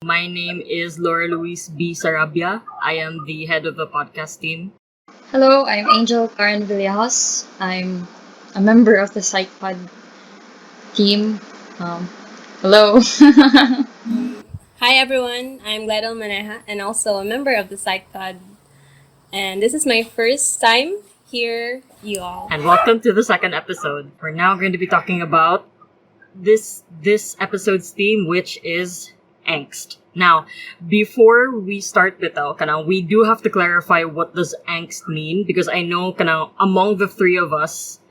My name is Lora Luis B. Sarabia. I am the head of the podcast team. Hello, I'm Angel Karen Villajos. I'm a member of the Psychpod team. Hello. Hi everyone, I'm Glydel Maneja and also a member of the Psychpod. And this is my first time here, you all. And welcome to the second episode. We're now going to be talking about this episode's theme, which is angst. Now, before we start bitaw, we do have to clarify what does angst mean, because I know among the three of us,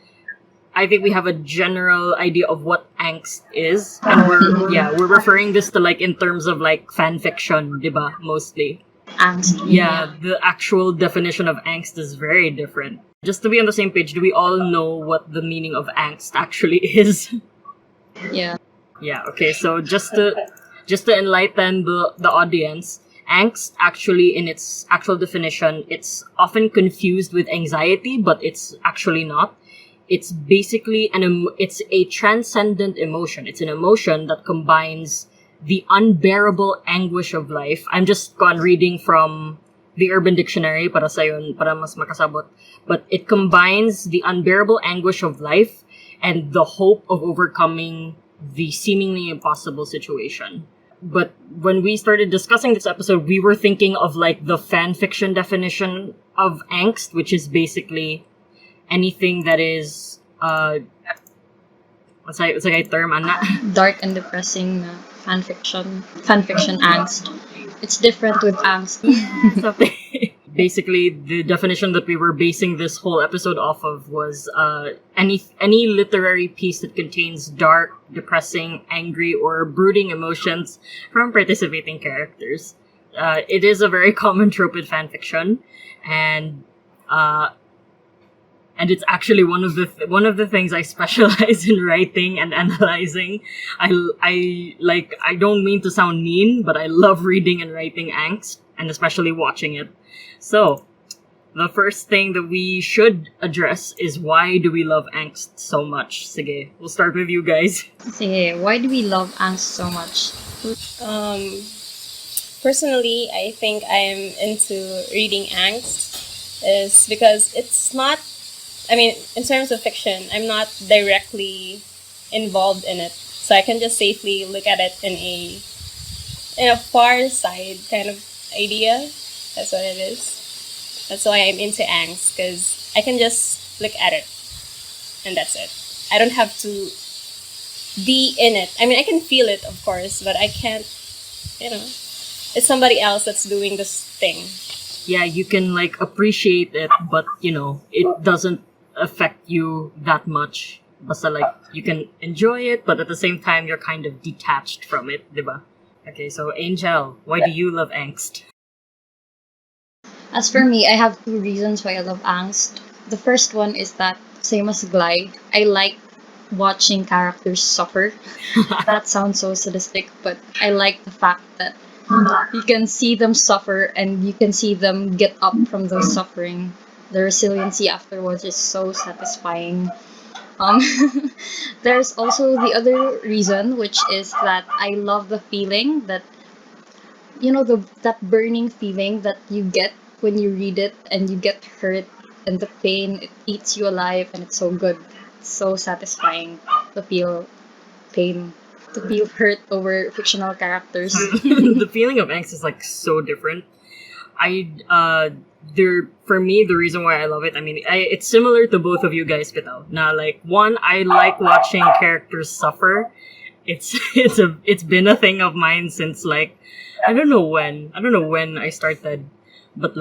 I think we have a general idea of what angst is, and we're referring this to in terms of fan fiction, diba, mostly. Angst. Yeah, the actual definition of angst is very different. Just to be on the same page, do we all know what the meaning of angst actually is? Yeah. Yeah, okay, so just to enlighten the audience, angst actually, in its actual definition, it's often confused with anxiety, but it's actually not. It's basically it's a transcendent emotion. It's an emotion that combines the unbearable anguish of life. I'm just reading from the Urban Dictionary para mas makasabot. But it combines the unbearable anguish of life and the hope of overcoming the seemingly impossible situation. But when we started discussing this episode, we were thinking of the fan fiction definition of angst, which is basically anything that is what's a term, Anna? Dark and depressing fan fiction angst. It's different with angst. Something. Basically, the definition that we were basing this whole episode off of was any literary piece that contains dark, depressing, angry, or brooding emotions from participating characters. It is a very common trope in fanfiction, and it's actually one of the things I specialize in writing and analyzing. I don't mean to sound mean, but I love reading and writing angst, and especially watching it. So, the first thing that we should address is, why do we love angst so much? Sige, we'll start with you guys. Sige, why do we love angst so much? Personally, I think I'm into reading angst is because it's not, in terms of fiction, I'm not directly involved in it. So I can just safely look at it in a far side kind of idea. That's what it is. That's why I'm into angst, because I can just look at it and that's it. I don't have to be in it. I can feel it, of course, but I can't, it's somebody else that's doing this thing. Yeah, you can appreciate it, but it doesn't affect you that much. Basta you can enjoy it, but at the same time you're kind of detached from it, diba? Okay, so Angel, why do you love angst? As for me, I have two reasons why I love angst. The first one is that, same as Glide, I like watching characters suffer. That sounds so sadistic, but I like the fact that you can see them suffer and you can see them get up from those suffering. The resiliency afterwards is so satisfying. There's also the other reason, which is that I love the feeling that, that burning feeling that you get when you read it and you get hurt, and the pain, it eats you alive, and it's so good. It's so satisfying to feel pain, to feel hurt over fictional characters. The feeling of angst is so different. For me, the reason why I love it, it's similar to both of you guys, bitaw. Now, one, I like watching characters suffer. It's been a thing of mine since I don't know when I started, but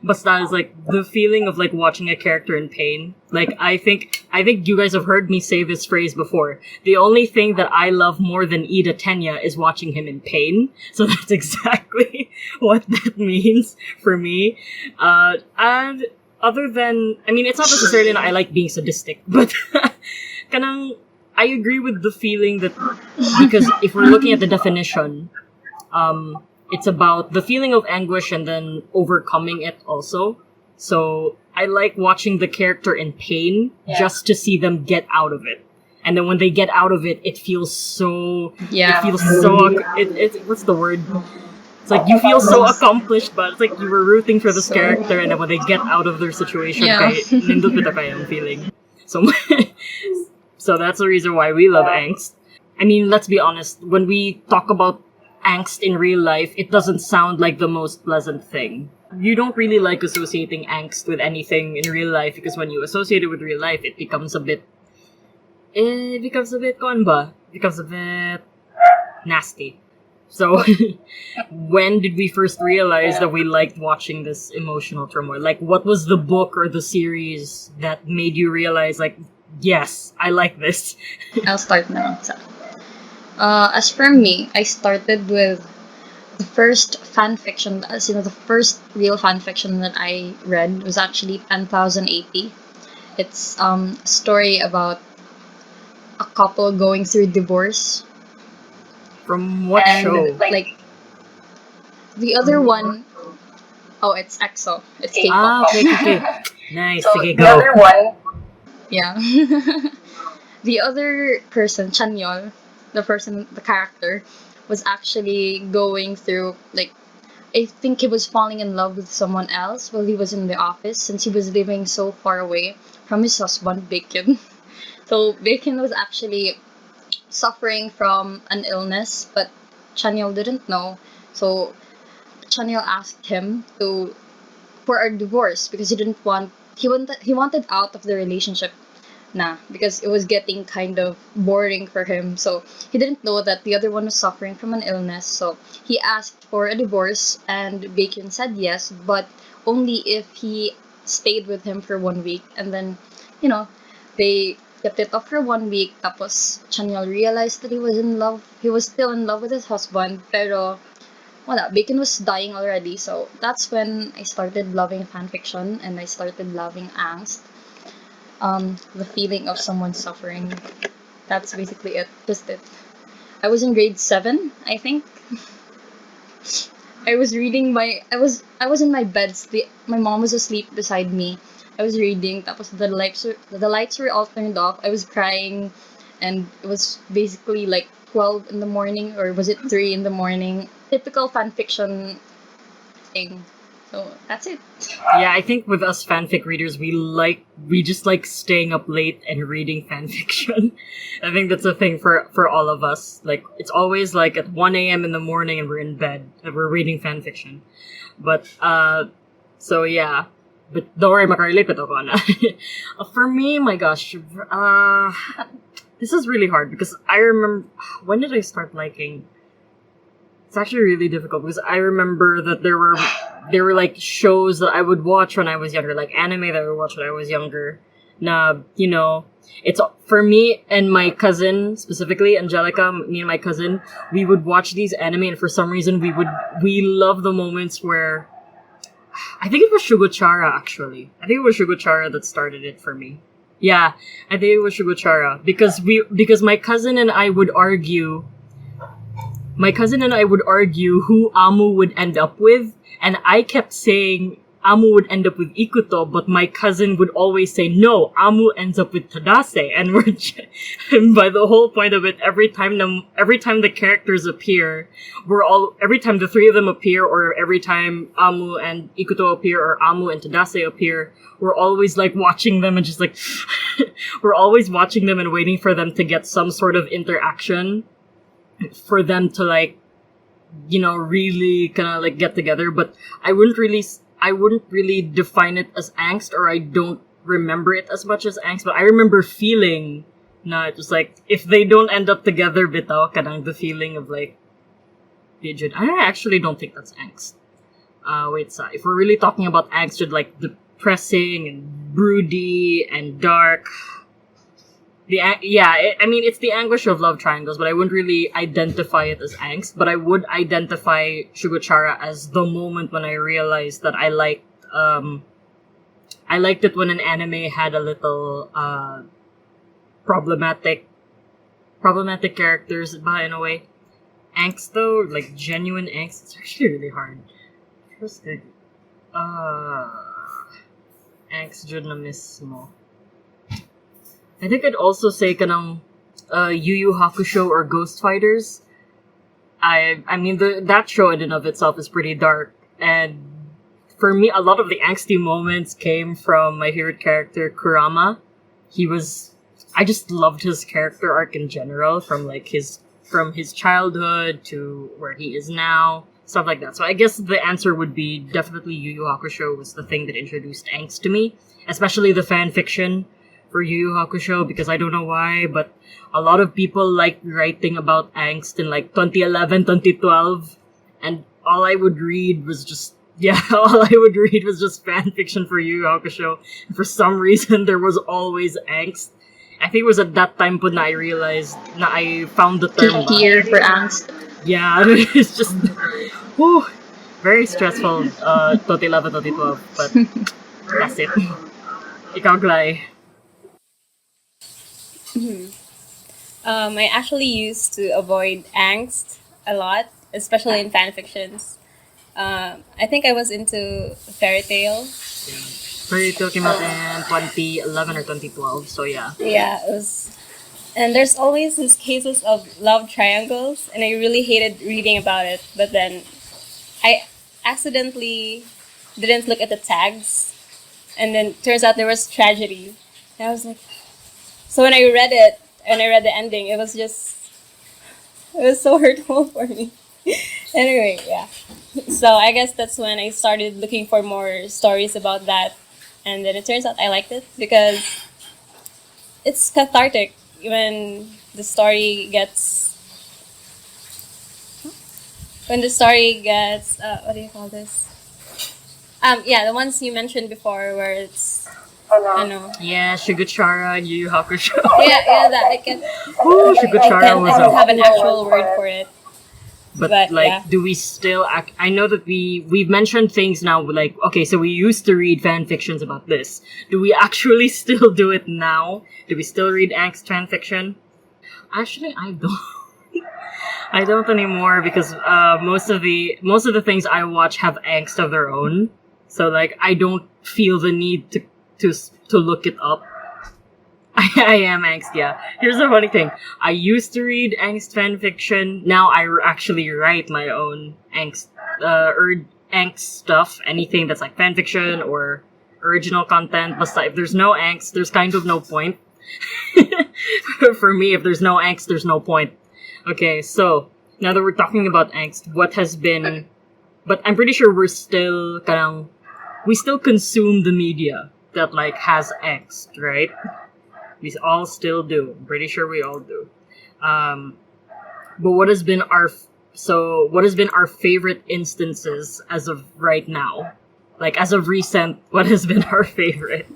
basta is the feeling of watching a character in pain. I think you guys have heard me say this phrase before. The only thing that I love more than Ida Tenya is watching him in pain. So that's exactly what that means for me. And other than, it's not necessarily that I like being sadistic, but I agree with the feeling that, because if we're looking at the definition, it's about the feeling of anguish and then overcoming it also. So I like watching the character in pain just to see them get out of it. and then when they get out of it, it feels so. Yeah. It feels so. What's the word? It's like you feel so accomplished, but it's like you were rooting for this character, and then when they get out of their situation, Yeah. nindot bitaw kayang feeling. So, so that's the reason why we love Angst. I mean, let's be honest. When we talk about angst in real life, it doesn't sound like the most pleasant thing. You don't really like associating angst with anything in real life because when you associate it with real life, it becomes a bit. It becomes a bit nasty. So, when did we first realize that we liked watching this emotional turmoil? Like, what was the book or the series that made you realize, like, yes, I like this? I'll start now. As for me, I started with the first fan fiction, as you know, the first real fan fiction that I read was actually 10,080. It's a story about a couple going through divorce. From what show? Like the other one, oh, it's EXO. It's K-pop. Ah, okay. Nice. So Okay, the go. other one, Yeah. The other person, Chanyol, the character, was actually going through, like, I think he was falling in love with someone else while he was in the office since he was living so far away from his husband, Bacon. So Bacon was actually suffering from an illness, but Chanyol didn't know. So Chanyol asked him for a divorce because he wanted out of the relationship because it was getting kind of boring for him. So he didn't know that the other one was suffering from an illness. So he asked for a divorce, and Bacon said yes, but only if he stayed with him for 1 week. And then, they kept it up for 1 week. Tapos Chanyol realized that he was in love. He was still in love with his husband, pero wala, Bacon was dying already. So that's when I started loving fanfiction and I started loving Angst. The feeling of someone suffering. That's basically it. Just it. I was in grade 7, I think. I was in my bed. My mom was asleep beside me. I was reading. Tapos the lights were all turned off. I was crying, and it was basically like 12 in the morning, or was it 3 in the morning? Typical fanfiction thing. So that's it. Yeah, I think with us fanfic readers, we just like staying up late and reading fanfiction. I think that's a thing for all of us. Like, it's always like at 1 a.m. in the morning and we're in bed and we're reading fanfiction. But, so yeah. But don't worry, makarelate ako na. For me, my gosh, this is really hard because I remember, when did I start liking? It's actually really difficult because I remember that there were like shows that I would watch when I was younger, like anime that I would watch when I was younger. It's for me and my cousin, specifically Angelica, me and my cousin, we would watch these anime, and for some reason we love the moments where, I think it was Shugochara actually. I think it was Shugochara that started it for me. Yeah, I think it was Shugochara because my cousin and I would argue. My cousin and I would argue who Amu would end up with, and I kept saying Amu would end up with Ikuto, but my cousin would always say, no, Amu ends up with Tadase, and and by the whole point of it, every time the characters appear, every time the three of them appear, or every time Amu and Ikuto appear, or Amu and Tadase appear, we're always like watching them and just like, we're always watching them and waiting for them to get some sort of interaction, for them to like, really kind of like get together. But I wouldn't really define it as angst, or I don't remember it as much as angst, but I remember feeling just like, if they don't end up together, bitaw kanang the feeling of like, Jud. I actually don't think that's angst. If we're really talking about angst, like depressing and broody and dark, it's the anguish of love triangles, but I wouldn't really identify it as angst. But I would identify Shugochara as the moment when I realized that I liked it when an anime had a little problematic characters in a way. Angst though, like genuine angst, it's actually really hard. Interesting. Angst jud na mismo. I think I'd also say kanang Yu Yu Hakusho or Ghost Fighters. I mean, that show in and of itself is pretty dark, and for me, a lot of the angsty moments came from my favorite character, Kurama. I just loved his character arc in general, from his childhood to where he is now, stuff like that. So I guess the answer would be definitely Yu Yu Hakusho was the thing that introduced angst to me, especially the fan fiction for Yu Yu Hakusho, because I don't know why, but a lot of people like writing about angst in like 2011, 2012, and all I would read was just fan fiction for Yu Yu Hakusho. And for some reason, there was always angst. I think it was at that time po na I realized na I found the term. Peak year for angst. Yeah, it's just whew, very stressful 2011, 2012, but that's it. Ikaw, Glay. I actually used to avoid angst a lot, especially in fan fictions. I think I was into fairy tale. Fairy Tale came out in 2011 or 2012, so yeah. Yeah, it was. And there's always these cases of love triangles, and I really hated reading about it. But then I accidentally didn't look at the tags, and then turns out there was tragedy. And I was like, so when I read it, and I read the ending, it was so hurtful for me. Anyway, yeah. So I guess that's when I started looking for more stories about that. And then it turns out I liked it because it's cathartic when the story gets what do you call this? The ones you mentioned before where it's I know. Yeah, Shiguchara and Yu Yu Hakusho. Yeah, that I can. Ooh, Shiguchara was I don't have an actual word for it. But like, yeah. do we still I know that we've mentioned things now, like, okay, so we used to read fan fictions about this. Do we actually still do it now? Do we still read angst fan fiction? Actually, I don't. I don't anymore because most of the things I watch have angst of their own. So like, I don't feel the need to look it up. I am angst, yeah. Here's the funny thing. I used to read angst fanfiction. Now I actually write my own angst, angst stuff. Anything that's like fanfiction or original content. But if there's no angst, there's kind of no point. For me, if there's no angst, there's no point. Okay, so, now that we're talking about angst, what has been... But I'm pretty sure we still consume the media that, like, has angst, right? We all still do. I'm pretty sure we all do. But what has been our favorite instances as of right now? Like, as of recent, what has been our favorite?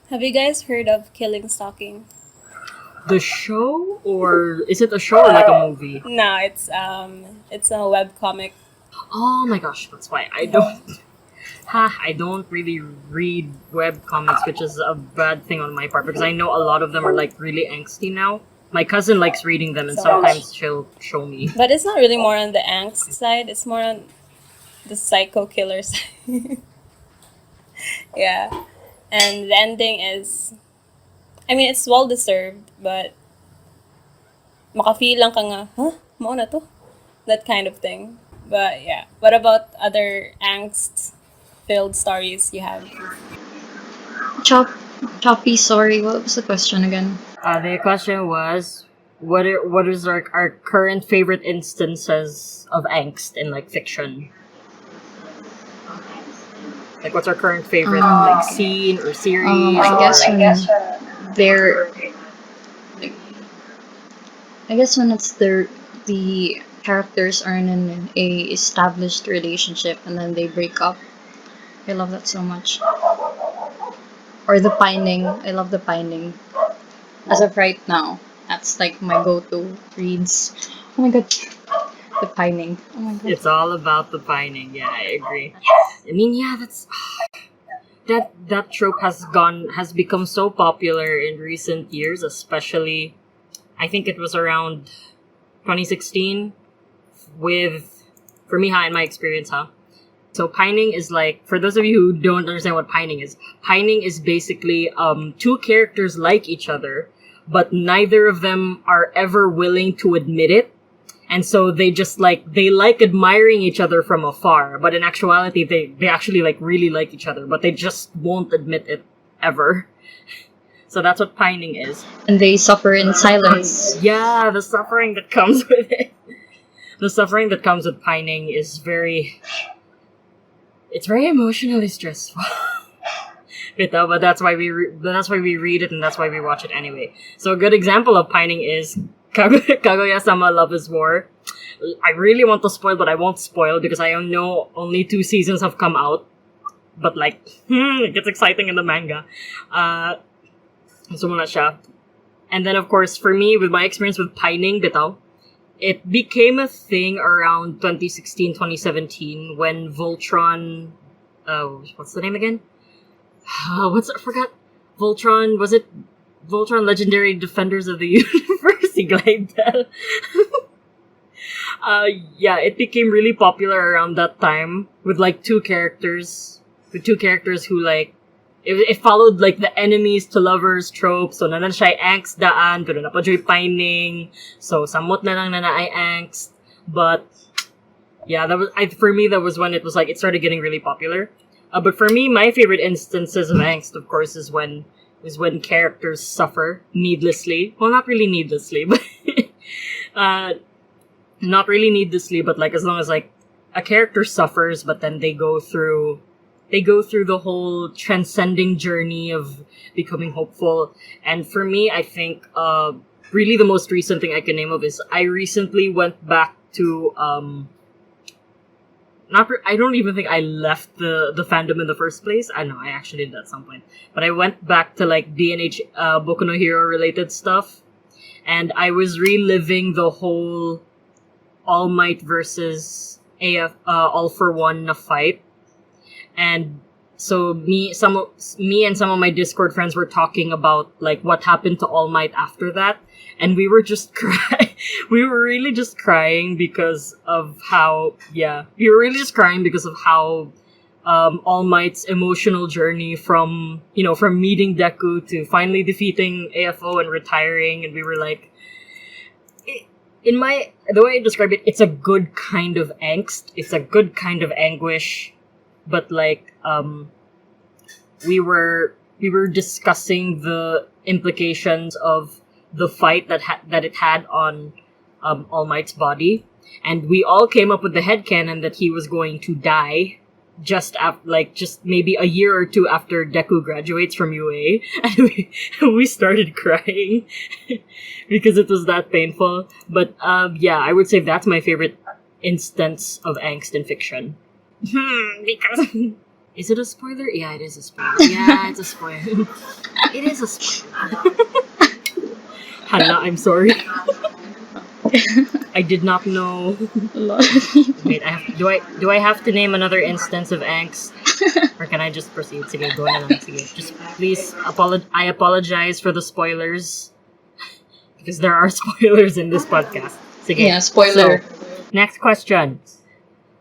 Have you guys heard of Killing Stalking? The show? Or is it a show or like a movie? No, it's a webcomic. Oh my gosh, that's why I don't really read web comics, which is a bad thing on my part because I know a lot of them are like really angsty now. My cousin likes reading them and sometimes she'll show me. But it's not really more on the angst side, it's more on the psycho killer side. Yeah. And the ending is, I mean, it's well deserved, but makafeel lang ka nga, huh? Mao na to? That kind of thing. But yeah. What about other angst-filled stories you have? Choppy, sorry, what was the question again? The question was, what is our current favorite instances of angst in like fiction? Like, what's our current favorite like scene or series? I guess when it's the characters are in a established relationship and then they break up. I love that so much. Or The Pining. I love The Pining. As of right now, that's like my go-to reads. Oh my god. The Pining. Oh my god. It's all about the pining. Yeah, I agree. I mean, yeah, that's that trope has become so popular in recent years, especially I think it was around 2016 for me, in my experience, So pining is like, for those of you who don't understand what pining is basically two characters like each other, but neither of them are ever willing to admit it. And so they just they like admiring each other from afar, but in actuality, they actually really like each other, but they just won't admit it ever. So that's what pining is. And they suffer in silence. Yeah, the suffering that comes with it. The suffering that comes with pining is it's very emotionally stressful. But that's why we read it, and that's why we watch it anyway. So a good example of pining is Kaguya-sama Love is War. I really want to spoil, but I won't spoil because I know only 2 seasons have come out. But it gets exciting in the manga. So muna siya. And then of course, for me, with my experience with pining, bitaw, it became a thing around 2016, 2017 when Voltron, what's the name again? I forgot. Voltron, was it Voltron Legendary Defenders of the Universe? Glydel. Yeah, it became really popular around that time with 2 characters. With 2 characters who it followed the enemies to lovers trope. So nanan siya ay angst daan, pero napajoy pining. So samot na lang na ay angst. But yeah, for me that was when it was it started getting really popular. But for me, my favorite instances of angst, of course, is when characters suffer needlessly. Well, not really needlessly, but not really needlessly, but as long as a character suffers, but then they go through the whole transcending journey of becoming hopeful. And for me, I think really the most recent thing I can name of is I recently went back to I don't even think I left the fandom in the first place. I know I actually did at some point, but I went back to B&H Boku no Hero related stuff, and I was reliving the whole All Might versus All for One fight. And so me and some of my Discord friends were talking about what happened to All Might after that, and we were just crying. We were really just crying because of how All Might's emotional journey from meeting Deku to finally defeating AFO and retiring, and we were the way I describe it, it's a good kind of angst. It's a good kind of anguish. But we were discussing the implications of the fight that it had on All Might's body, and we all came up with the headcanon that he was going to die just maybe a year or 2 after Deku graduates from UA, and we started crying because it was that painful. But yeah, I would say that's my favorite instance of angst in fiction. Because is it a spoiler? Yeah, it is a spoiler. Yeah, it's a spoiler. It is a spoiler. Hannah, I'm sorry. I did not know. Wait, do I have to name another instance of angst, or can I just proceed? Sige, go na lang. Sige, just please I apologize for the spoilers because there are spoilers in this podcast. Sige. Yeah, spoiler. So, next question.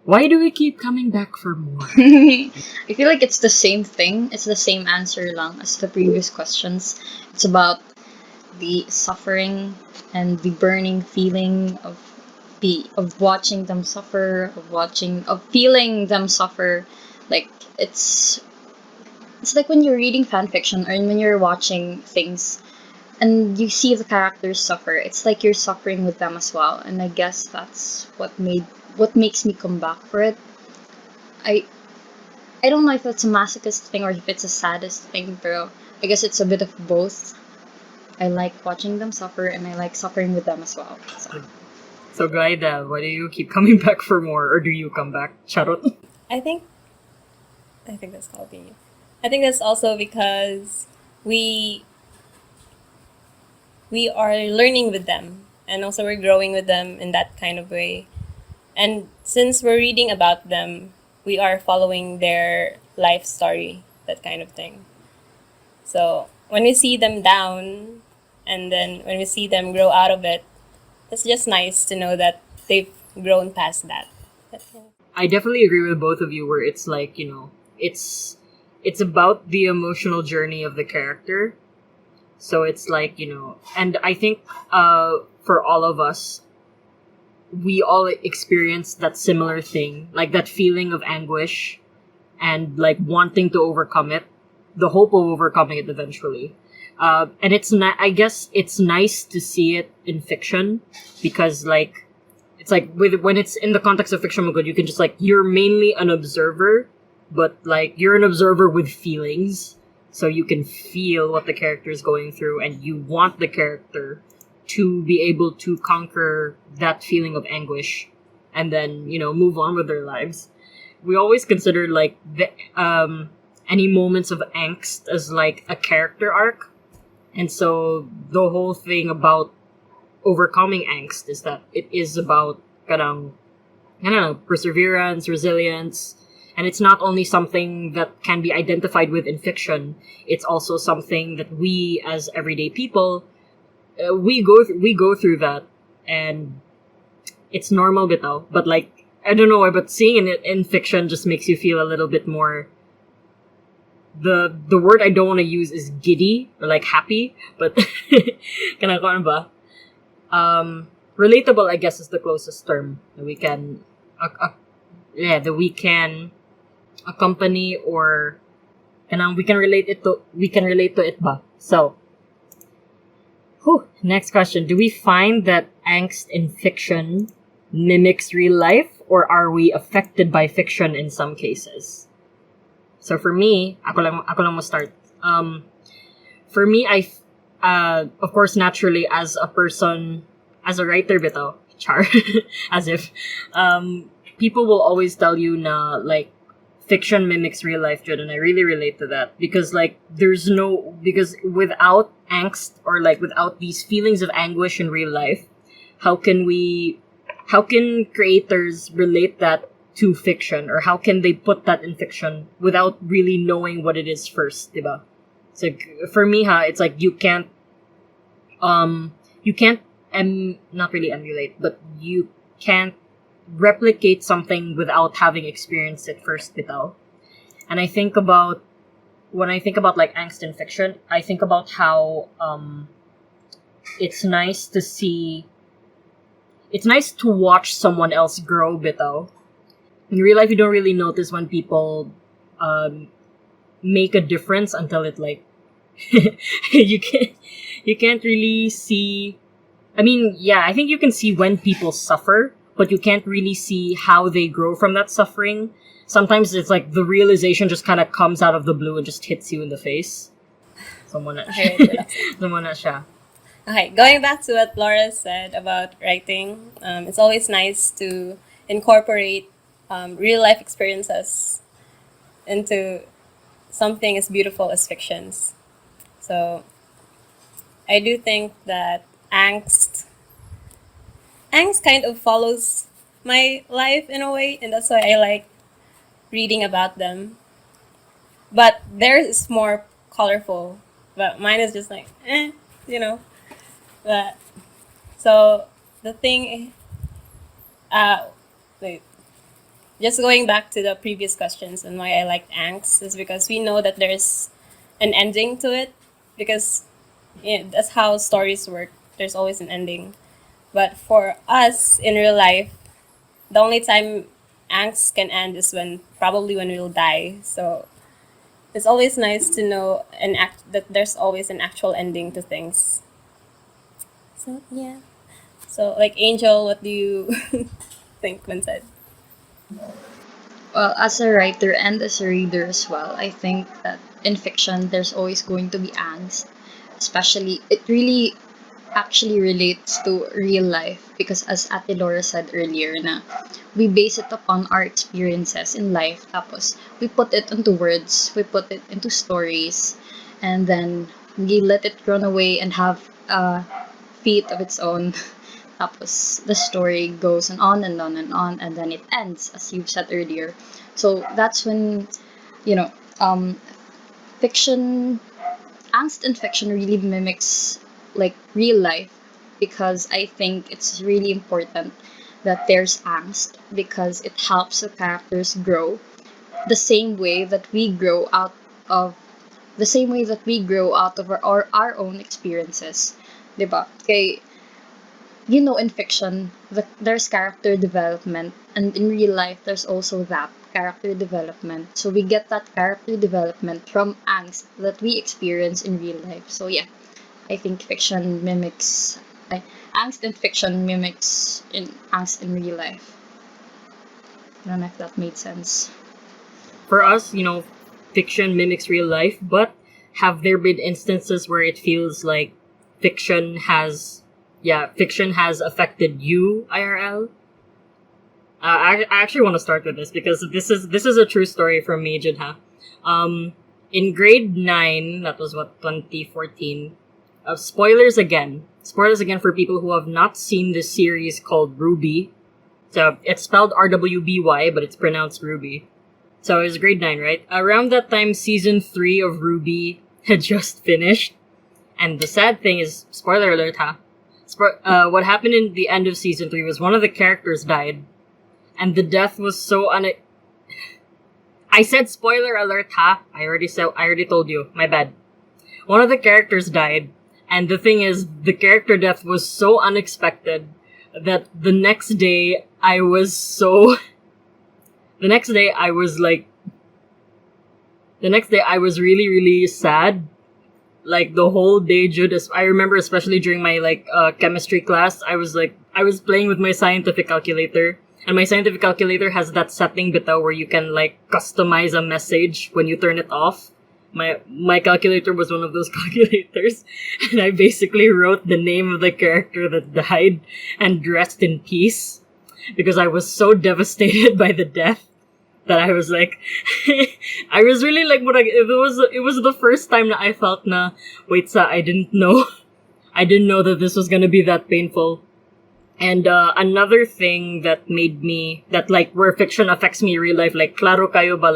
Why do we keep coming back for more? I feel like it's the same thing. It's the same answer lang as the previous questions. It's about the suffering and the burning feeling of watching them suffer, of feeling them suffer. It's like when you're reading fan fiction or when you're watching things and you see the characters suffer. It's like you're suffering with them as well. And I guess that's what makes me come back for it. I don't know if it's a masochist thing or if it's a sadist thing, but I guess it's a bit of both. I like watching them suffer and I like suffering with them as well. So Glydel, why do you keep coming back for more, or do you come back? Charot. I think that's helping you. I think that's also because we are learning with them, and also we're growing with them in that kind of way. And since we're reading about them, we are following their life story, that kind of thing. So when we see them down, and then when we see them grow out of it, it's just nice to know that they've grown past that. I definitely agree with both of you where it's it's about the emotional journey of the character. So it's like, and I think for all of us, we all experience that similar thing, like that feeling of anguish and like wanting to overcome it, the hope of overcoming it eventually. And I guess it's nice to see it in fiction because like, it's like when it's in the context of fiction, good, you can just like, you're mainly an observer, but like you're an observer with feelings. So you can feel what the character is going through and you want the character to be able to conquer that feeling of anguish and then, move on with their lives. We always consider like any moments of angst as like a character arc. And so the whole thing about overcoming angst is that it is about perseverance, resilience, and it's not only something that can be identified with in fiction. It's also something that we as everyday people we go through that, and it's normal bitaw. But like I don't know why, but seeing it in fiction just makes you feel a little bit more. The word I don't want to use is giddy or like happy, but kanako ba? Relatable, I guess, is the closest term that we can. That we can accompany or we can relate to it ba. So, next question. Do we find that angst in fiction mimics real life, or are we affected by fiction in some cases? So for me, ako lang mo start. For me, of course, naturally, as a person, as a writer bitaw, char, as if, people will always tell you na, like, fiction mimics real life, Jud, and I really relate to that. Because, like, because without angst, or, like, without these feelings of anguish in real life, how can creators relate that to fiction, or how can they put that in fiction without really knowing what it is first, diba? So for me, it's like you can't not really emulate, but you can't replicate something without having experienced it first, bitaw. And when I think about like angst in fiction, I think about how it's nice to watch someone else grow, bitaw. In real life, you don't really notice when people make a difference until it like you can't really see. I mean, yeah, I think you can see when people suffer, but you can't really see how they grow from that suffering. Sometimes it's like the realization just kind of comes out of the blue and just hits you in the face. Someone na siya. Okay, going back to what Laura said about writing, it's always nice to incorporate real life experiences into something as beautiful as fictions. So I do think that angst kind of follows my life in a way, and that's why I like reading about them. But theirs is more colorful, but mine is just like you know. But so the thing, wait, just going back to the previous questions and why I liked angst is because we know that there's an ending to it, because that's how stories work. There's always an ending. But for us in real life, the only time angst can end is probably when we'll die. So it's always nice to know that there's always an actual ending to things. So yeah. So like Angel, what do you think when said? Well, as a writer and as a reader as well, I think that in fiction there's always going to be angst. Especially, it really actually relates to real life because as Ate Lora said earlier na we base it upon our experiences in life, tapos we put it into words, we put it into stories, and then we let it run away and have a feet of its own. Tapos the story goes on and on and on, and then it ends, as you said earlier. So that's when, you know, fiction, angst in fiction really mimics like real life, because I think it's really important that there's angst because it helps the characters grow the same way that we grow out of the same way that we grow out of our own experiences. Diba? Kay, in fiction, there's character development, and in real life, there's also that character development. So we get that character development from angst that we experience in real life. So yeah, I think angst in fiction mimics in angst in real life. I don't know if that made sense. For us, fiction mimics real life, but have there been instances where it feels like fiction has affected you IRL? I actually want to start with this because this is a true story from me, Jinha. In grade 9, that was 2014. Spoilers again for people who have not seen this series called Ruby. So it's spelled RWBY, but it's pronounced Ruby. So it was grade 9, right? Around that time, season 3 of Ruby had just finished. And the sad thing is, spoiler alert, what happened in the end of season 3 was one of the characters died. And the death was so I said spoiler alert, I already told you. My bad. One of the characters died. And the thing is, the character death was so unexpected that the next day I was really, really sad. Like, the whole day, Judas. I remember, especially during my, chemistry class, I was playing with my scientific calculator. And my scientific calculator has that setting bitaw where you can, customize a message when you turn it off. My calculator was one of those calculators. And I basically wrote the name of the character that died and rest in peace. Because I was so devastated by the death that I was like, I was really it was the first time that I felt I didn't know that this was gonna be that painful. And another thing that made me, where fiction affects me in real life, klaro kayo ba,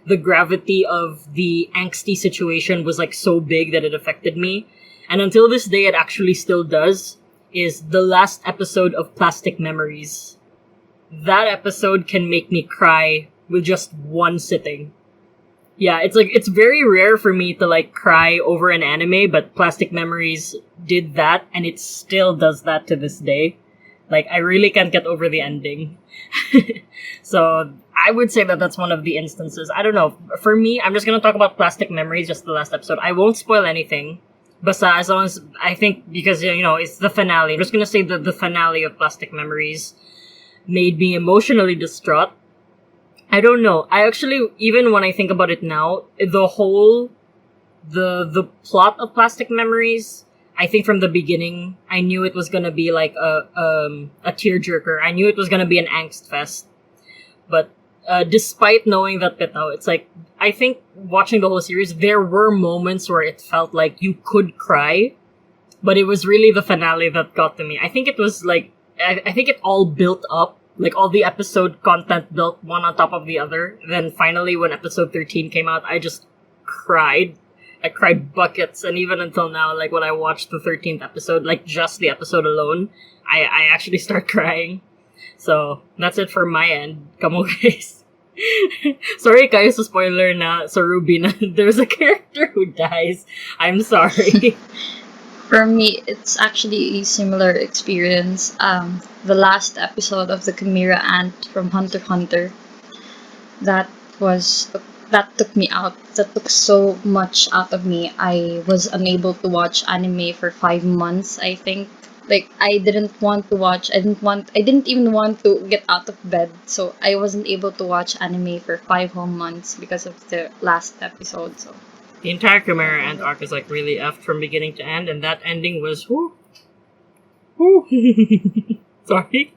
the gravity of the angsty situation was so big that it affected me. And until this day, it actually still does, is the last episode of Plastic Memories. That episode can make me cry with just one sitting. Yeah, it's very rare for me to cry over an anime, but Plastic Memories did that, and it still does that to this day. I really can't get over the ending. So I would say that that's one of the instances. I don't know. For me, I'm just gonna talk about Plastic Memories, just the last episode. I won't spoil anything. But as long as, I think, because, it's the finale. I'm just gonna say that the finale of Plastic Memories made me emotionally distraught. I don't know. I actually, even when I think about it now, the plot of Plastic Memories, I think from the beginning, I knew it was gonna be a tearjerker. I knew it was gonna be an angst fest. But despite knowing that bit now, it's I think watching the whole series, there were moments where it felt like you could cry, but it was really the finale that got to me. I think it was I think it all built up. All the episode content built one on top of the other. Then finally, when episode 13 came out, I just cried. I cried buckets, and even until now, when I watched the 13th episode, just the episode alone, I actually start crying. So, that's it for my end. Come on, guys. Sorry kayo sa spoiler na sa Ruby na there's a character who dies. I'm sorry. For me, it's actually a similar experience. The last episode of the Chimera Ant from Hunter x Hunter, that took me out. That took so much out of me. I was unable to watch anime for 5 months, I think. I didn't want to watch. I didn't even want to get out of bed. So I wasn't able to watch anime for 5 whole months because of the last episode. So the entire Chimera Ant arc is really effed from beginning to end, and that ending was whoo. Sorry.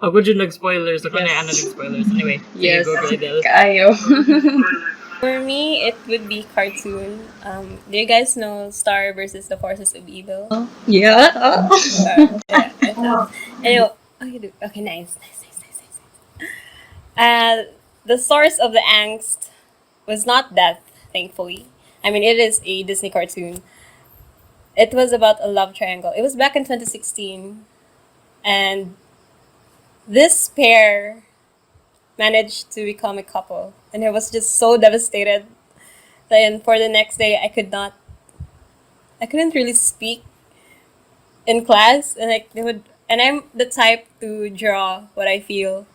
How could you nag-spoilers? Ako na nag-spoilers. Anyway, yes, go Glydel. Kayo. For me, it would be cartoon. Do you guys know Star versus the Forces of Evil? Yeah. Anyway, oh, you do. Okay, nice. The source of the angst was not death, thankfully. I mean, it is a Disney cartoon. It was about a love triangle. It was back in 2016, and this pair managed to become a couple, and I was just so devastated Then for the next day, I couldn't really speak in class, and like they would, and I'm the type to draw what I feel.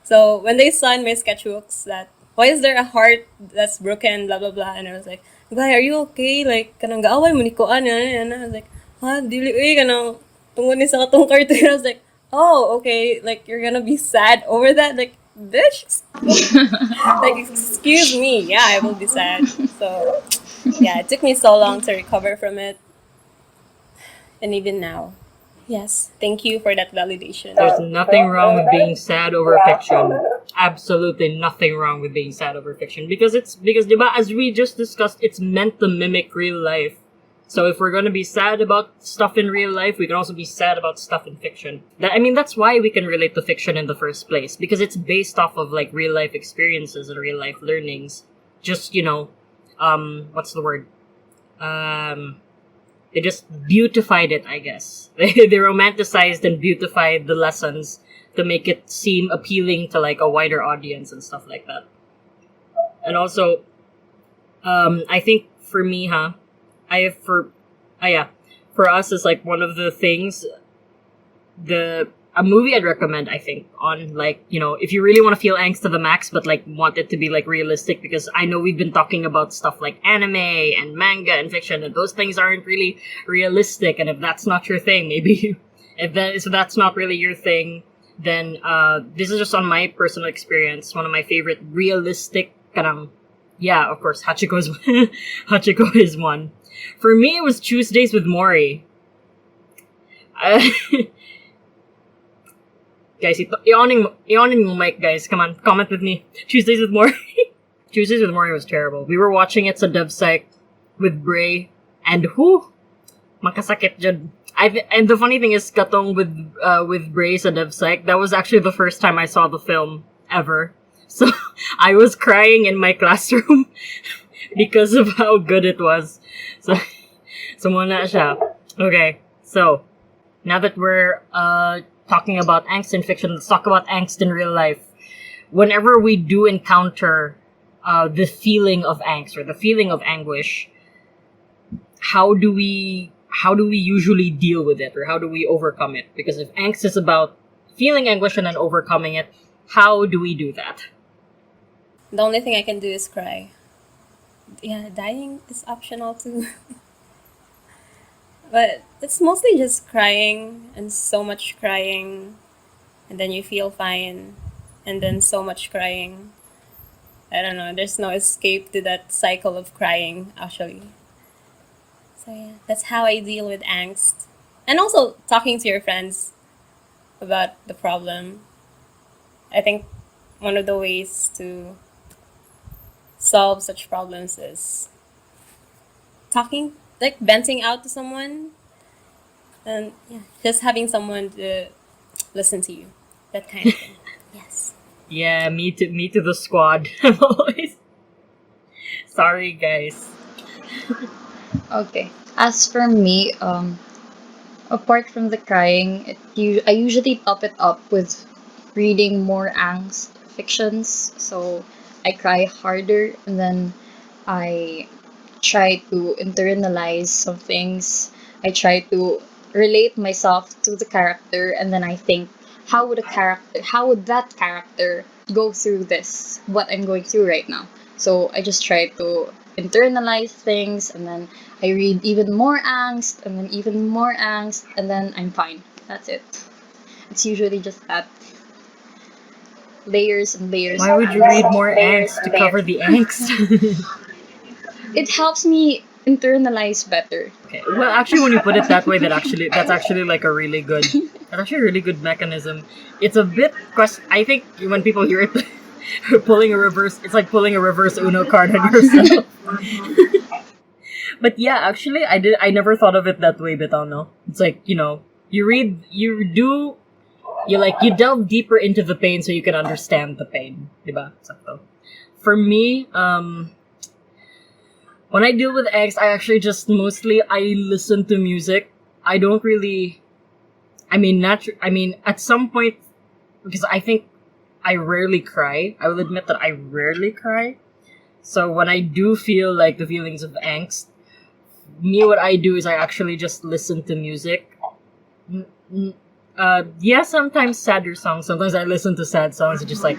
So when they saw in my sketchbooks that why is there a heart that's broken, blah blah blah, and I was like, "Guy, are you okay? Like kanang gaaway mo ni ko ano?" And I was like, "Ha, dili kanang tungod ni sa katong cartoon." I was like, "Oh, okay. Like you're gonna be sad over that, like." Bitch, like excuse me, yeah, I will be sad. So yeah, it took me so long to recover from it, and even now, yes, thank you for that validation. There's nothing wrong with being sad over fiction. Absolutely nothing wrong with being sad over fiction because diba, as we just discussed, it's meant to mimic real life. So if we're gonna be sad about stuff in real life, we can also be sad about stuff in fiction. That's why we can relate to fiction in the first place, because it's based off of like real life experiences and real life learnings. Just, what's the word? They just beautified it, I guess. They romanticized and beautified the lessons to make it seem appealing to like a wider audience and stuff like that. And also, I think for me, for us is like one of the things, a movie I'd recommend, I think, on like, if you really want to feel angst to the max, but like want it to be like realistic, because I know we've been talking about stuff like anime and manga and fiction, and those things aren't really realistic. And if that's not your thing, maybe if that's not really your thing, then this is just on my personal experience. One of my favorite realistic of course, Hachiko is one. For me, it was Tuesdays with Mori. Guys, i-oning mo mic, guys. Come on, comment with me. Tuesdays with Mori. Tuesdays with Mori was terrible. We were watching it sa DevPsych with Bray, and makasakit jud. And the funny thing is, katong with Bray sa DevPsych, that was actually the first time I saw the film ever. So I was crying in my classroom because of how good it was. So muna siya. Okay, so now that we're talking about angst in fiction, let's talk about angst in real life. Whenever we do encounter the feeling of angst or the feeling of anguish, how do we usually deal with it, or how do we overcome it? Because if angst is about feeling anguish and then overcoming it, how do we do that? The only thing I can do is cry. Yeah, dying is optional too. But it's mostly just crying, and so much crying, and then you feel fine, and then so much crying. I don't know, there's no escape to that cycle of crying, actually. So yeah, that's how I deal with angst. And also talking to your friends about the problem. I think one of the ways to solve such problems is talking, like venting out to someone, and just having someone to listen to you, that kind of thing. Yes. Yeah, me to the squad. I'm always sorry, guys. Okay. As for me, apart from the crying, I usually top it up with reading more angst fictions. So I cry harder, and then I try to internalize some things. I try to relate myself to the character, and then I think, how would that character go through this, what I'm going through right now? So I just try to internalize things, and then I read even more angst, and then even more angst, and then I'm fine. That's it. It's usually just that. Layers and layers. Why would you read more angst to cover the angst? It helps me internalize better. Okay. Well, actually, when you put it that way, that's actually like a really good, that's actually a really good mechanism. It's a bit, cause I think when people hear it, it's like pulling a reverse Uno card on yourself. But yeah, actually, I never thought of it that way, Bitaw, no? It's like, you delve deeper into the pain so you can understand the pain, diba? Sakto. For me, when I deal with angst, I actually just I listen to music. I don't really, at some point, because I think I rarely cry. I will admit that I rarely cry. So when I do feel like the feelings of angst, what I do is I actually just listen to music. Yeah, sometimes sadder songs. Sometimes I listen to sad songs, just like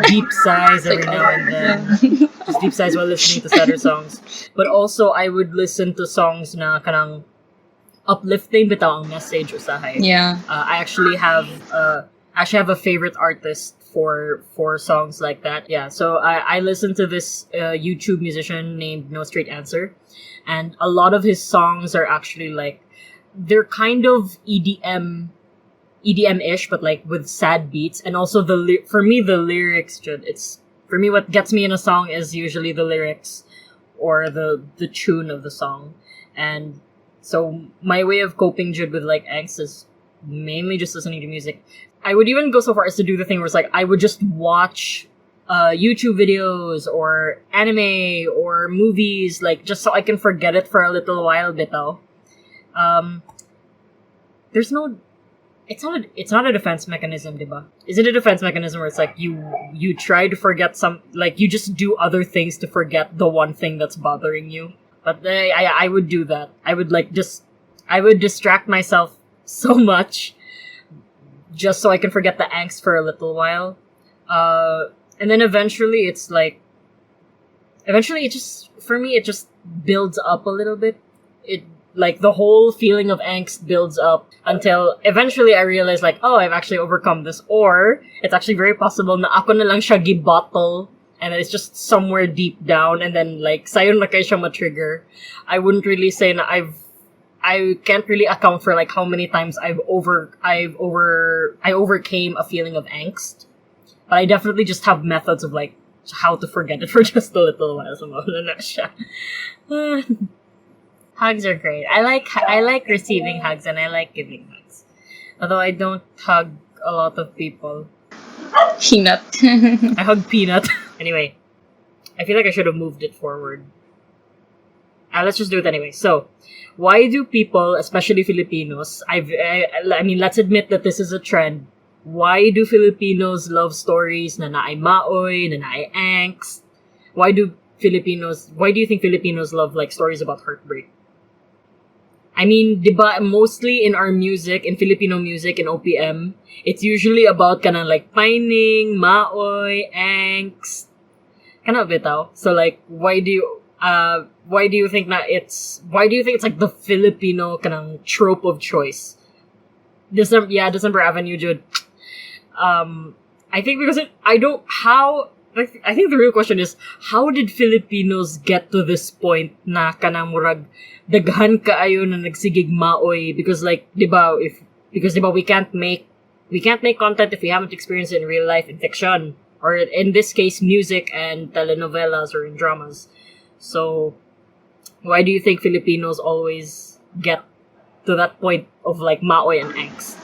deep sighs every now and then. Just deep sighs while listening to sadder songs. But also, I would listen to songs na kanang uplifting bitaw ang message usahay. Yeah. I actually have a favorite artist for songs like that. Yeah, so I listen to this YouTube musician named No Straight Answer, and a lot of his songs are actually like they're kind of EDM-ish, but like with sad beats, and also for me the lyrics. For me, what gets me in a song is usually the lyrics or the tune of the song, and so my way of coping with like angst is mainly just listening to music. I would even go so far as to do the thing where it's like I would just watch YouTube videos or anime or movies, like just so I can forget it for a little while bitaw. There's no it's not a defense mechanism, diba? Is it a defense mechanism where it's like you try to forget like you just do other things to forget the one thing that's bothering you? But I would do that. I would distract myself so much just so I can forget the angst for a little while. And then eventually it just builds up a little bit. Like the whole feeling of angst builds up until eventually I realize like, oh, I've actually overcome this. Or it's actually very possible na ako na lang siya gibottle and it's just somewhere deep down, and then like sayon na kay siya ma-trigger. I wouldn't really say na I can't really account for like how many times I overcame a feeling of angst. But I definitely just have methods of like how to forget it for just a little while. So na siya. Hugs are great. I like receiving hugs and I like giving hugs. Although I don't hug a lot of people. Peanut. I hug Peanut. Anyway, I feel like I should have moved it forward. Let's just do it anyway. So, why do people, especially Filipinos, I mean, let's admit that this is a trend. Why do Filipinos love stories na naay maoy, na naay angst? Why do you think Filipinos love like stories about heartbreak? I mean, diba, mostly in our music, in Filipino music, in OPM, it's usually about kanang like pining, maoy, angst, kana bitaw. So like, why do you think it's like the Filipino kanang trope of choice? December Avenue, Jude. I think because I think the real question is, how did Filipinos get to this point na kanang murag daghan kaayo na nagsigig maoy? Because like, diba, we can't make content if we haven't experienced it in real life, in fiction, or in this case, music and telenovelas or in dramas. So, why do you think Filipinos always get to that point of like maoy and angst?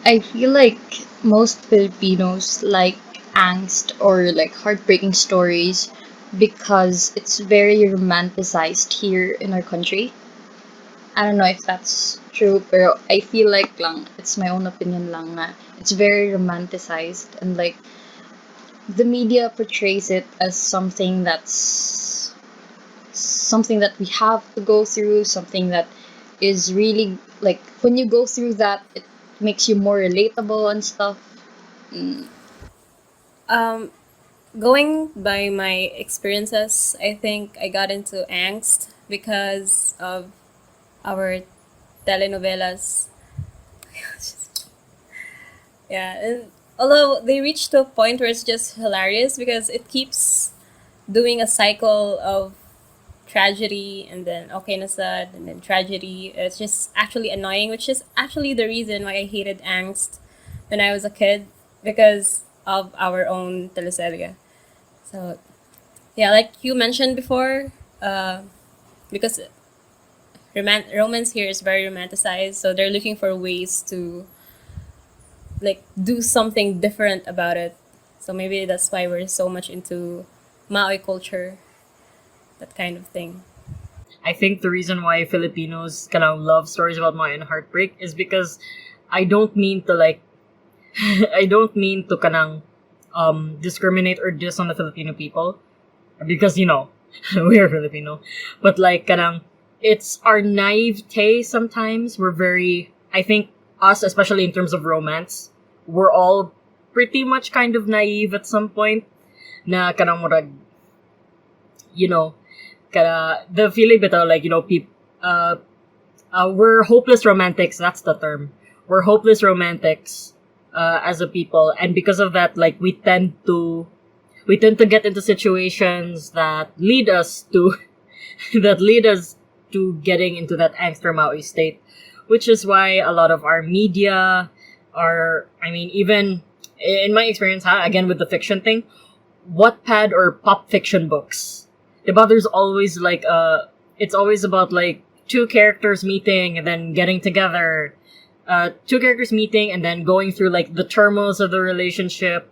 I feel like most Filipinos like angst or like heartbreaking stories because it's very romanticized here in our country. I don't know if that's true, pero I feel like lang, it's my own opinion lang na it's very romanticized, and like the media portrays it as something that we have to go through, something that is really like when you go through that it makes you more relatable and stuff. Going by my experiences, I think I got into angst because of our telenovelas. Yeah, and although they reach to a point where it's just hilarious because it keeps doing a cycle of tragedy and then okay na sad and then tragedy. It's just actually annoying, which is actually the reason why I hated angst when I was a kid, because of our own teleserye. So, yeah, like you mentioned before, because romance here is very romanticized, so they're looking for ways to like do something different about it. So maybe that's why we're so much into Maoy culture, that kind of thing. I think the reason why Filipinos kind of love stories about Maoy and heartbreak is because I don't mean to kanang discriminate or diss on the Filipino people because we are Filipino, but like kanang it's our naivete sometimes. We're very, I think us, especially in terms of romance, we're all pretty much kind of naive at some point na kanang murag, the feeling bitaw like, we're hopeless romantics, that's the term. We're hopeless romantics as a people, and because of that, like we tend to get into situations that lead us to getting into that angst or Maui state, which is why a lot of our media even in my experience, again with the fiction thing, Wattpad or pop fiction books, diba, there's always like it's always about like two characters meeting and then getting together, two characters meeting and then going through like the turmoils of the relationship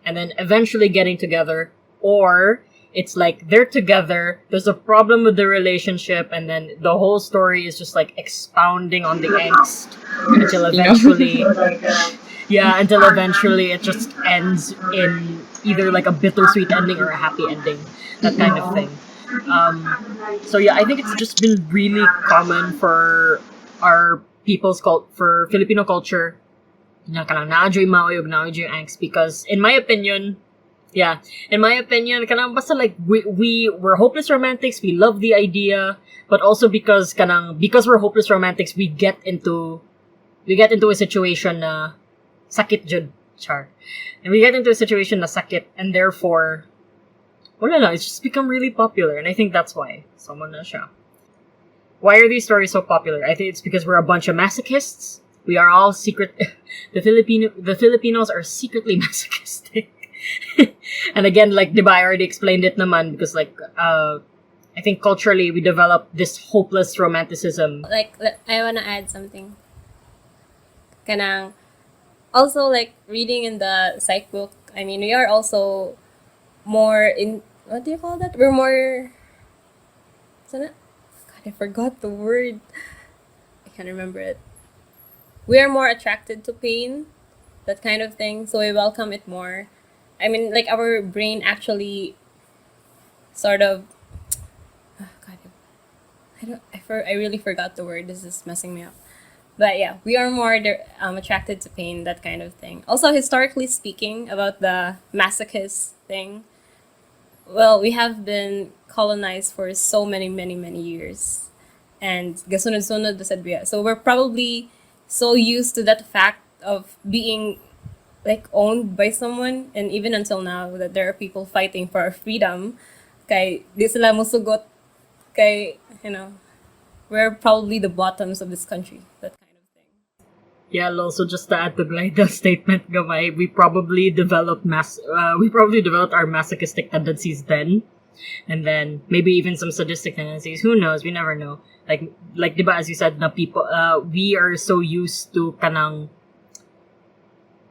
and then eventually getting together, or it's like they're together, there's a problem with the relationship, and then the whole story is just like expounding on the angst until eventually until eventually it just ends in either like a bittersweet ending or a happy ending, that kind of thing. So yeah, I think it's just been really common for our for Filipino culture na kanang naadyo'y Maui ug naadyo'y angst, because in my opinion, kanang basta like we're hopeless romantics, we love the idea, but also because we're hopeless romantics, we get into a situation na sakit jud, char. And we get into a situation na sakit, and therefore it's just become really popular, and I think that's why someone na siya. Why are these stories so popular? I think it's because we're a bunch of masochists. We are all secret. The Filipinos are secretly masochistic. And again, like diba, I already explained it naman, because like I think culturally we developed this hopeless romanticism. Like, I wanna add something. Kanang also like reading in the psych book. I mean, we are also more in, what do you call that? We're more. God, I forgot the word. I can't remember it. We are more attracted to pain, that kind of thing. So we welcome it more. I mean, like our brain actually sort of. Oh, God, I really forgot the word. This is messing me up. But yeah, we are more attracted to pain, that kind of thing. Also, historically speaking, about the masochist thing, well, we have been colonized for so many, many, many years. And gasunod-sunod the Sarabia. So we're probably so used to that fact of being like owned by someone, and even until now that there are people fighting for our freedom, kay di sila musugot, kay we're probably the bottoms of this country, that kind of thing. Yeah, also just to add to Glydel's statement, gamay, we probably developed our masochistic tendencies then, and then maybe even some sadistic tendencies. Who knows? We never know. Like diba, as you said, na people, we are so used to kanang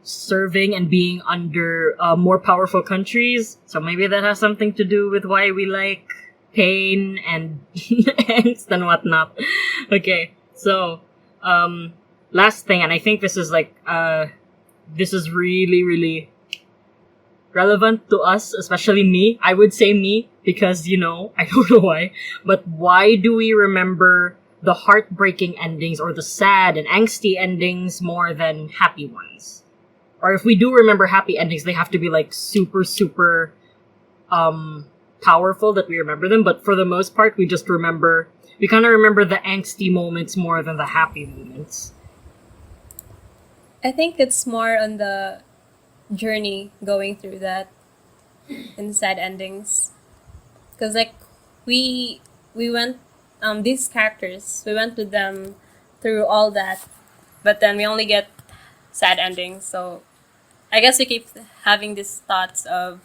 serving and being under more powerful countries, so maybe that has something to do with why we like pain and angst and whatnot. Okay, so last thing, and I think this is like this is really, really relevant to us, especially me. I would say me, because I don't know why, but why do we remember the heartbreaking endings or the sad and angsty endings more than happy ones? Or if we do remember happy endings, they have to be like super, super powerful that we remember them. But for the most part, we kind of remember the angsty moments more than the happy moments. I think it's more on the journey going through that and sad endings. Because like we went, these characters, we went with them through all that, but then we only get sad endings. So I guess we keep having these thoughts of,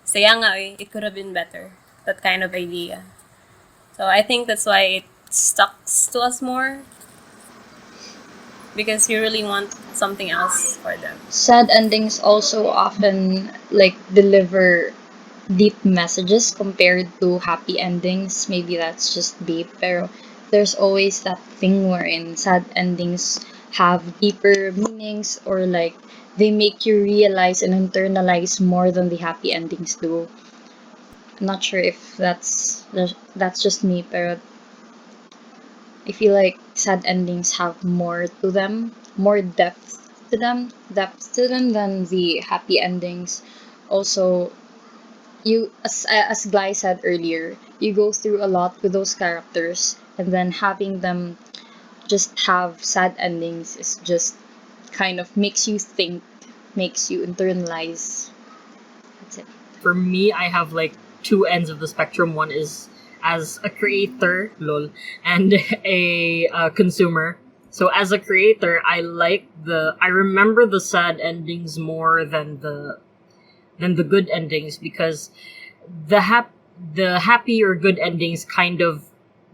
sayang nga eh, it could have been better, that kind of idea. So I think that's why it stuck to us more, because you really want something else for them. Sad endings also often like deliver deep messages compared to happy endings. Maybe that's just deep, pero there's always that thing wherein sad endings have deeper meanings, or like they make you realize and internalize more than the happy endings do. I'm not sure if that's just me, but I feel like sad endings have more to them, more depth to them than the happy endings. Also, you as Glai said earlier, you go through a lot with those characters, and then having them just have sad endings is just kind of makes you think, makes you internalize. That's it. For me, I have like two ends of the spectrum. One is as a creator, lol, and a consumer. So as a creator, I remember the sad endings more than the good endings, because the happy or good endings kind of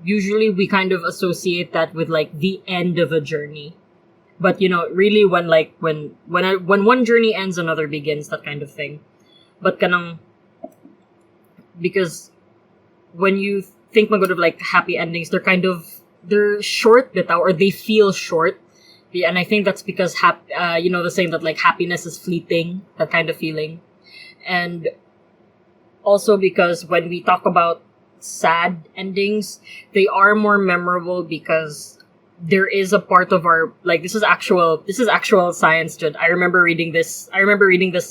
usually we kind of associate that with like the end of a journey. But really when when one journey ends, another begins, that kind of thing. But kanang because when you think magod of like happy endings, they're short bitaw, or they feel short. Yeah, and I think that's because the saying that like happiness is fleeting, that kind of feeling. And also because when we talk about sad endings, they are more memorable because there is a part of our like this is actual science, Jude. I remember reading this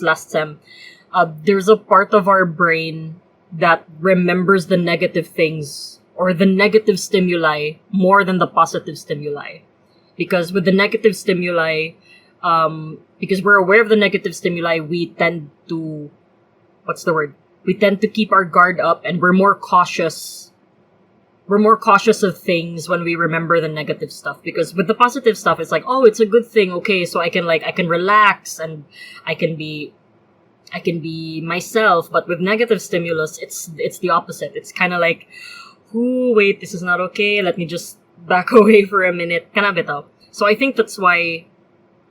last sem. There's a part of our brain that remembers the negative things or the negative stimuli more than the positive stimuli. Because with the negative stimuli, because we're aware of the negative stimuli, we tend to, what's the word? We tend to keep our guard up, and we're more cautious. We're more cautious of things when we remember the negative stuff. Because with the positive stuff, it's like, oh, it's a good thing. Okay, so I can relax and I can be myself. But with negative stimulus, it's the opposite. It's kind of like, ooh, wait, this is not okay. Let me just back away for a minute. Kana bitaw. So I think that's why,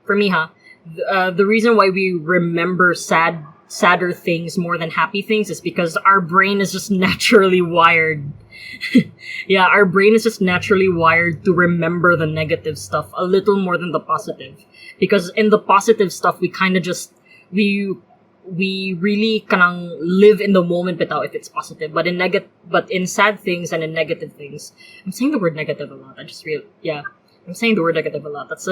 for me, the reason why we remember sadder things more than happy things is because our brain is just naturally wired. Yeah, our brain is just naturally wired to remember the negative stuff a little more than the positive. Because in the positive stuff, we kind of just we really kanang live in the moment bitaw if it's positive. But in sad things and in negative things, I'm saying the word negative a lot. I'm saying the word negative a lot. That's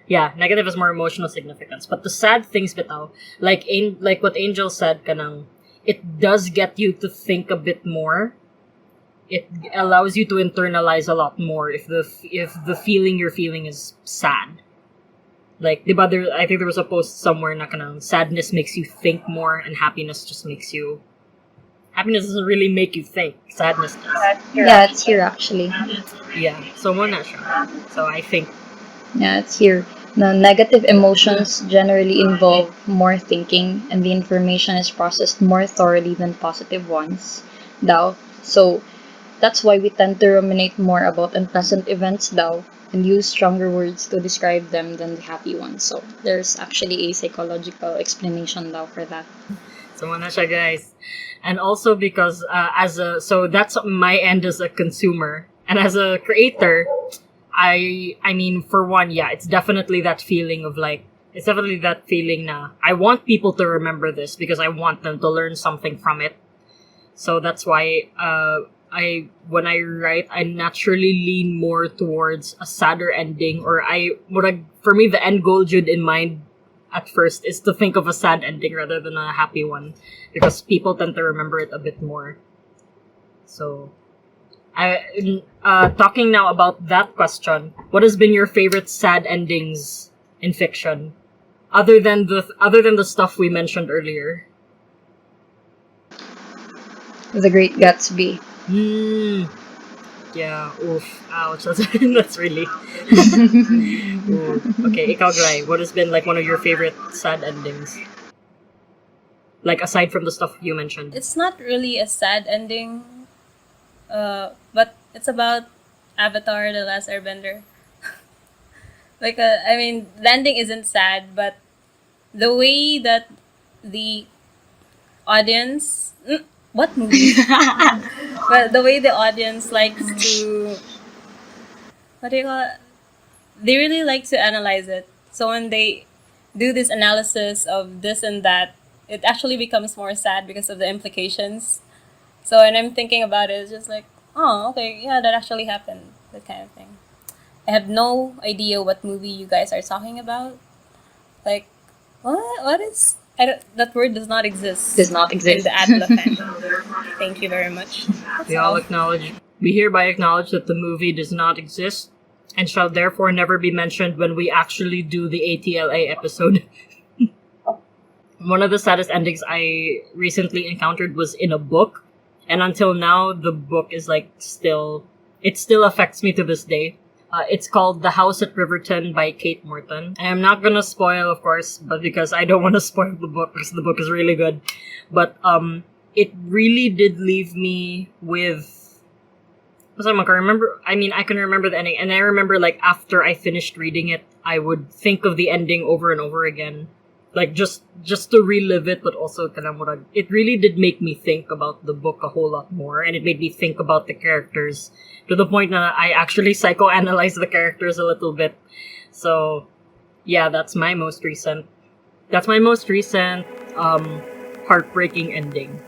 yeah, negative is more emotional significance. But the sad things bitaw, like what Angel said, kanang it does get you to think a bit more. It allows you to internalize a lot more if the feeling you're feeling is sad. Like, diba, I think there was a post somewhere na kanang sadness makes you think more, and happiness doesn't really make you think. Sadness does. Yeah, it's here actually. Yeah, so mo na siya. So I think Yeah, it's here. The negative emotions generally involve more thinking, and the information is processed more thoroughly than positive ones. Daw. So that's why we tend to ruminate more about unpleasant events daw, and use stronger words to describe them than the happy ones. So there's actually a psychological explanation daw for that. so mo na siya, guys. And also because so that's my end as a consumer, and as a creator, I mean, for one, yeah, it's definitely that feeling na I want people to remember this because I want them to learn something from it. So that's why when I write, I naturally lean more towards a sadder ending, or for me, the end goal, Jude, in mind at first is to think of a sad ending rather than a happy one, because people tend to remember it a bit more. So talking now about that question, what has been your favorite sad endings in fiction, other than the stuff we mentioned earlier? The Great Gatsby. Yeah, oof, ouch, that's really... Ooh. Okay, ikaw, Glay, what has been like one of your favorite sad endings? Like, aside from the stuff you mentioned. It's not really a sad ending, but it's about Avatar: The Last Airbender. I mean, the ending isn't sad, but the way that the audience, what movie? But the way the audience likes to, what do you call it? They really like to analyze it. So when they do this analysis of this and that, it actually becomes more sad because of the implications. So when I'm thinking about it, it's just like, oh, okay, yeah, that actually happened. That kind of thing. I have no idea what movie you guys are talking about. Like, what? What is? I don't, that word does not exist. Does not In exist. the Atla fandom. Thank you very much. That's We all acknowledge. We hereby acknowledge that the movie does not exist and shall therefore never be mentioned when we actually do the ATLA episode. One of the saddest endings I recently encountered was in a book, and until now, the book is like it still affects me to this day. It's called The House at Riverton by Kate Morton. And I'm not gonna spoil, of course, but because I don't want to spoil the book because the book is really good. But it really did leave me with. I can remember the ending, and I remember like after I finished reading it, I would think of the ending over and over again, like just to relive it, but also it really did make me think about the book a whole lot more, and it made me think about the characters to the point that I actually psychoanalyzed the characters a little bit. So, yeah, that's my most recent heartbreaking ending.